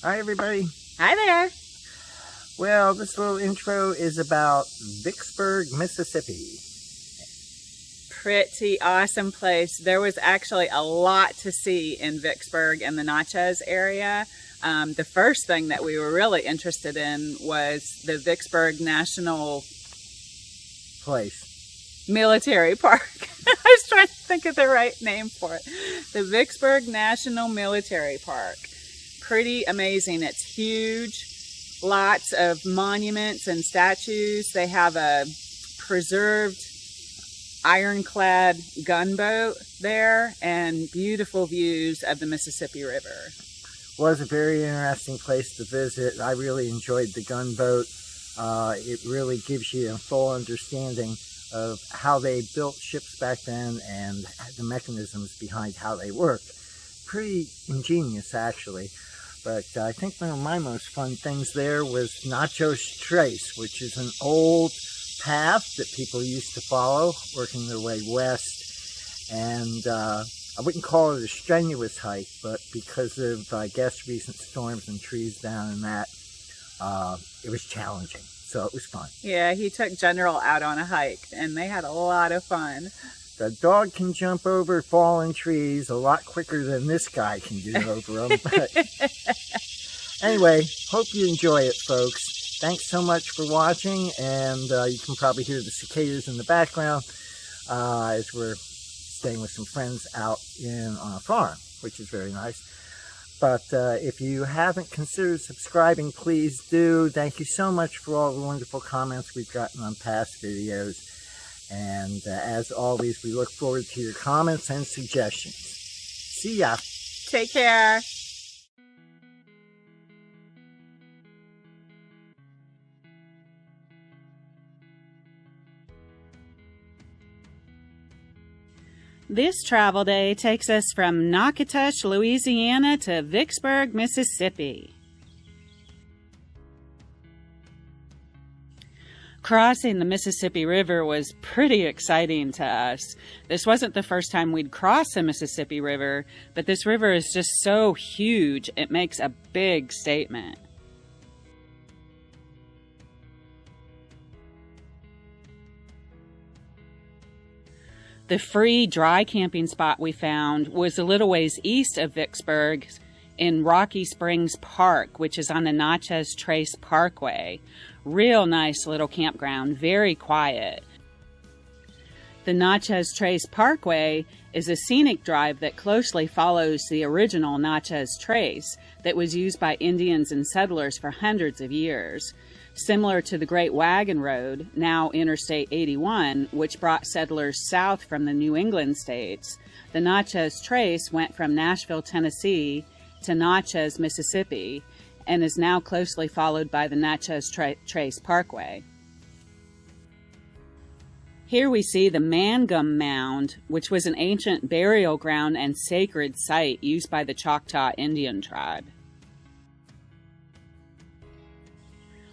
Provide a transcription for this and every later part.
Hi, everybody. Hi there. Well, this little intro is about Vicksburg, Mississippi. Pretty awesome place. There was actually a lot to see in Vicksburg and the Natchez area. The first thing that we were really interested in was the Vicksburg National Military Park. I was trying to think of the right name for it. The Vicksburg National Military Park. Pretty amazing. It's huge. Lots of monuments and statues. They have a preserved ironclad gunboat there and beautiful views of the Mississippi River. Was a very interesting place to visit. I really enjoyed the gunboat. It really gives you a full understanding of how they built ships back then and the mechanisms behind how they work. Pretty ingenious, actually. But I think one of my most fun things there was Natchez Trace, which is an old path that people used to follow, working their way west. And I wouldn't call it a strenuous hike, but because of, I guess, recent storms and trees down in that, it was challenging. So it was fun. Yeah, he took General out on a hike, and they had a lot of fun. The dog can jump over fallen trees a lot quicker than this guy can get over them. But anyway, hope you enjoy it, folks. Thanks so much for watching, and you can probably hear the cicadas in the background as we're staying with some friends out on a farm, which is very nice. But if you haven't considered subscribing, please do. Thank you so much for all the wonderful comments we've gotten on past videos. And as always, we look forward to your comments and suggestions. See ya. Take care. This travel day takes us from Natchez, Louisiana to Vicksburg, Mississippi. Crossing the Mississippi River was pretty exciting to us. This wasn't the first time we'd crossed the Mississippi River, but this river is just so huge, it makes a big statement. The free dry camping spot we found was a little ways east of Vicksburg in Rocky Springs Park, which is on the Natchez Trace Parkway. Real nice little campground, very quiet. The Natchez Trace Parkway is a scenic drive that closely follows the original Natchez Trace that was used by Indians and settlers for hundreds of years. Similar to the Great Wagon Road, now Interstate 81, which brought settlers south from the New England states, the Natchez Trace went from Nashville, Tennessee to Natchez, Mississippi, and is now closely followed by the Natchez Trace Parkway. Here we see the Mangum Mound, which was an ancient burial ground and sacred site used by the Choctaw Indian tribe.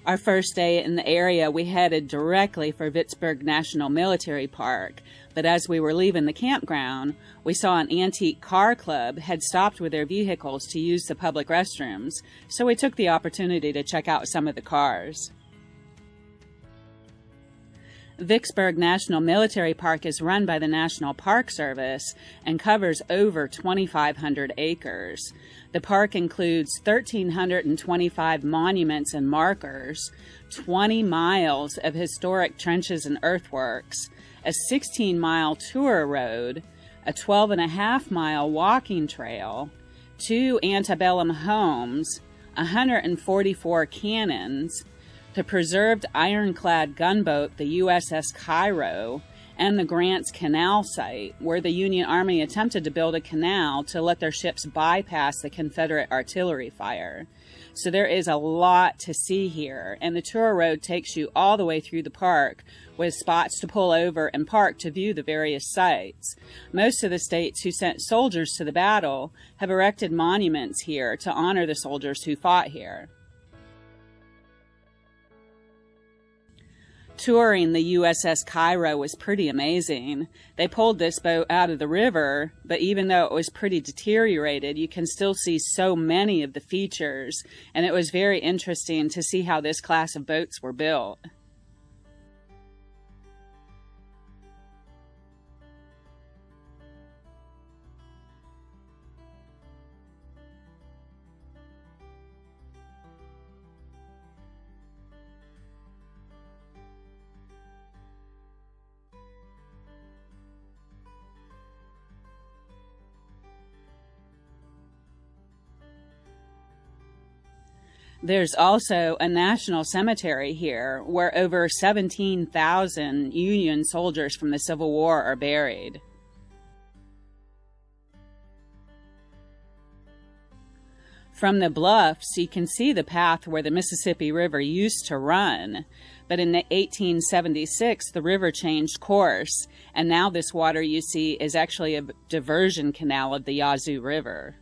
Our first day in the area, we headed directly for Vicksburg National Military Park, but as we were leaving the campground, we saw an antique car club had stopped with their vehicles to use the public restrooms, so we took the opportunity to check out some of the cars. Vicksburg National Military Park is run by the National Park Service and covers over 2,500 acres. The park includes 1,325 monuments and markers, 20 miles of historic trenches and earthworks, a 16-mile tour road, a 12.5-mile walking trail, 2 antebellum homes, 144 cannons, the preserved ironclad gunboat, the USS Cairo, and the Grants Canal site, where the Union Army attempted to build a canal to let their ships bypass the Confederate artillery fire. So there is a lot to see here, and the tour road takes you all the way through the park with spots to pull over and park to view the various sites. Most of the states who sent soldiers to the battle have erected monuments here to honor the soldiers who fought here. Touring the USS Cairo was pretty amazing. They pulled this boat out of the river, but even though it was pretty deteriorated, you can still see so many of the features, and it was very interesting to see how this class of boats were built. There's also a national cemetery here where over 17,000 Union soldiers from the Civil War are buried. From the bluffs, you can see the path where the Mississippi River used to run, but in 1876, the river changed course, and now this water you see is actually a diversion canal of the Yazoo River.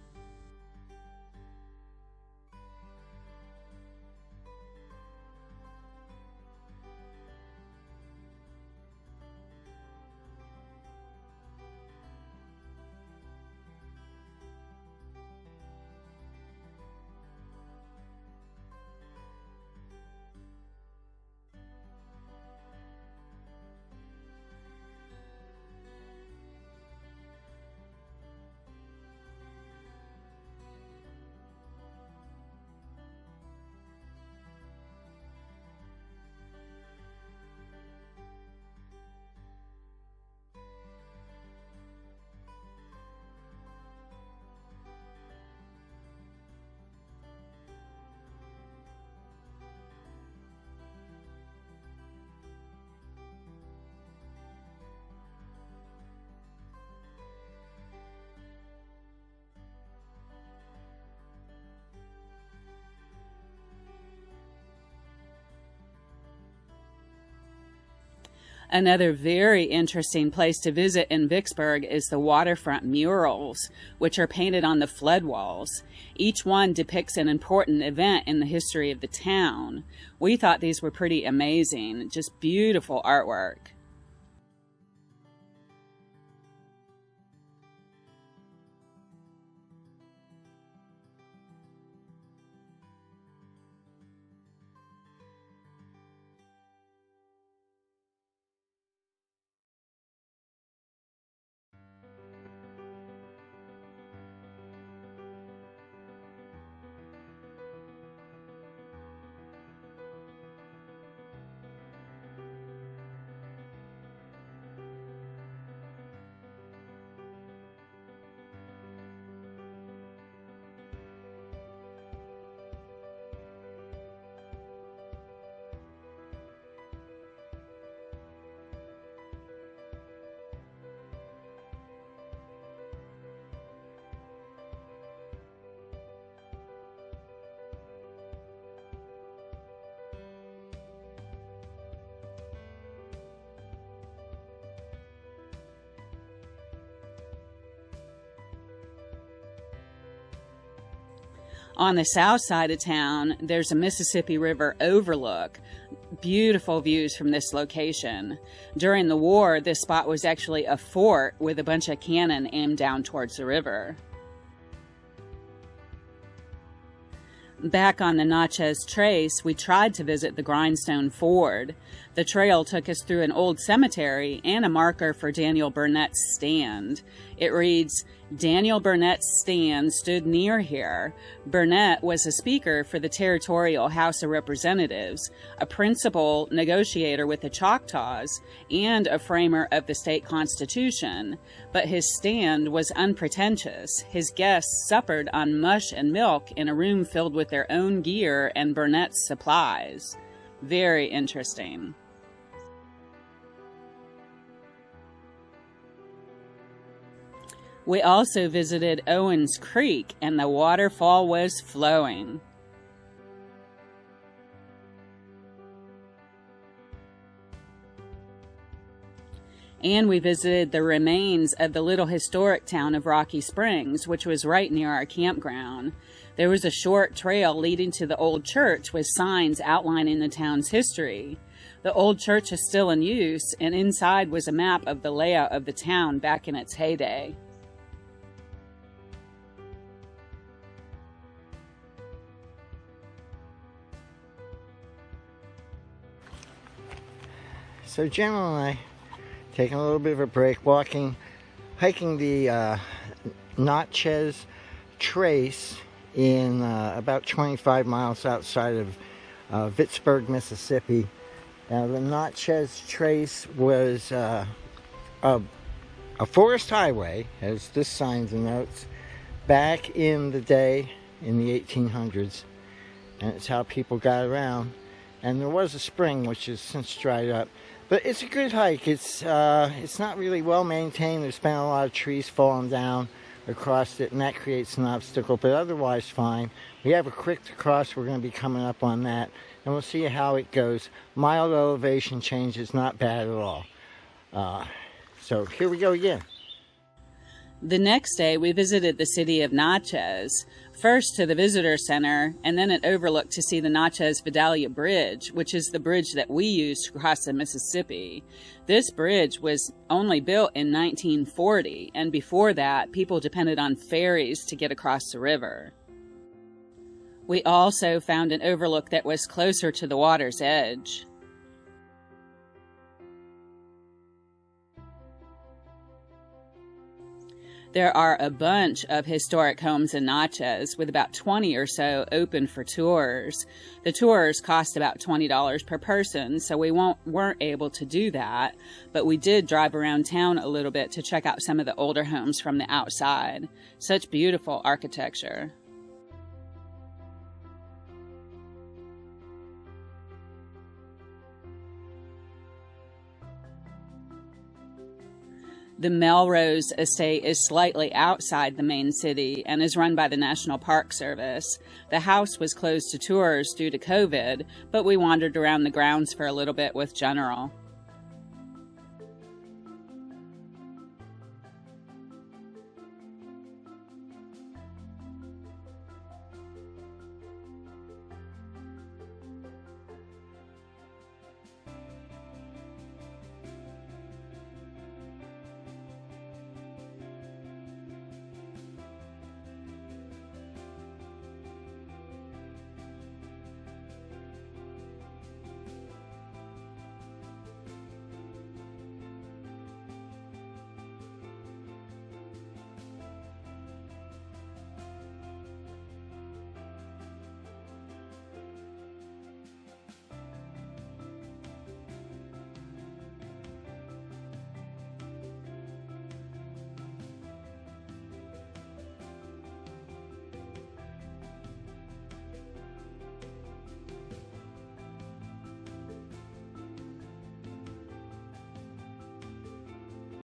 Another very interesting place to visit in Vicksburg is the waterfront murals, which are painted on the flood walls. Each one depicts an important event in the history of the town. We thought these were pretty amazing, just beautiful artwork. On the south side of town, there's a Mississippi River overlook. Beautiful views from this location. During the war, this spot was actually a fort with a bunch of cannon aimed down towards the river. Back on the Natchez Trace, we tried to visit the Grindstone Ford. The trail took us through an old cemetery and a marker for Daniel Burnett's stand. It reads, "Daniel Burnett's stand stood near here. Burnett was a speaker for the Territorial House of Representatives, a principal negotiator with the Choctaws, and a framer of the state constitution. But his stand was unpretentious. His guests suppered on mush and milk in a room filled with their own gear and Burnett's supplies." Very interesting. We also visited Owens Creek, and the waterfall was flowing. And we visited the remains of the little historic town of Rocky Springs, which was right near our campground. There was a short trail leading to the old church with signs outlining the town's history. The old church is still in use, and inside was a map of the layout of the town back in its heyday. So Jen and I taking a little bit of a break, hiking the Natchez Trace in about 25 miles outside of Vicksburg, Mississippi. Now the Natchez Trace was a forest highway, as this sign denotes, back in the day in the 1800s, and it's how people got around. And there was a spring which has since dried up. But it's a good hike. It's not really well maintained. There's been a lot of trees falling down across it, and that creates an obstacle, but otherwise fine. We have a creek to cross. We're going to be coming up on that, and we'll see how it goes. Mild elevation change is not bad at all. So here we go again. The next day, we visited the city of Natchez, first to the visitor center, and then it overlooked to see the Natchez Vidalia Bridge, which is the bridge that we use to cross the Mississippi. This bridge was only built in 1940, and before that, people depended on ferries to get across the river. We also found an overlook that was closer to the water's edge. There are a bunch of historic homes in Natchez, with about 20 or so open for tours. The tours cost about $20 per person, so we weren't able to do that, but we did drive around town a little bit to check out some of the older homes from the outside. Such beautiful architecture. The Melrose estate is slightly outside the main city and is run by the National Park Service. The house was closed to tours due to COVID, but we wandered around the grounds for a little bit with General.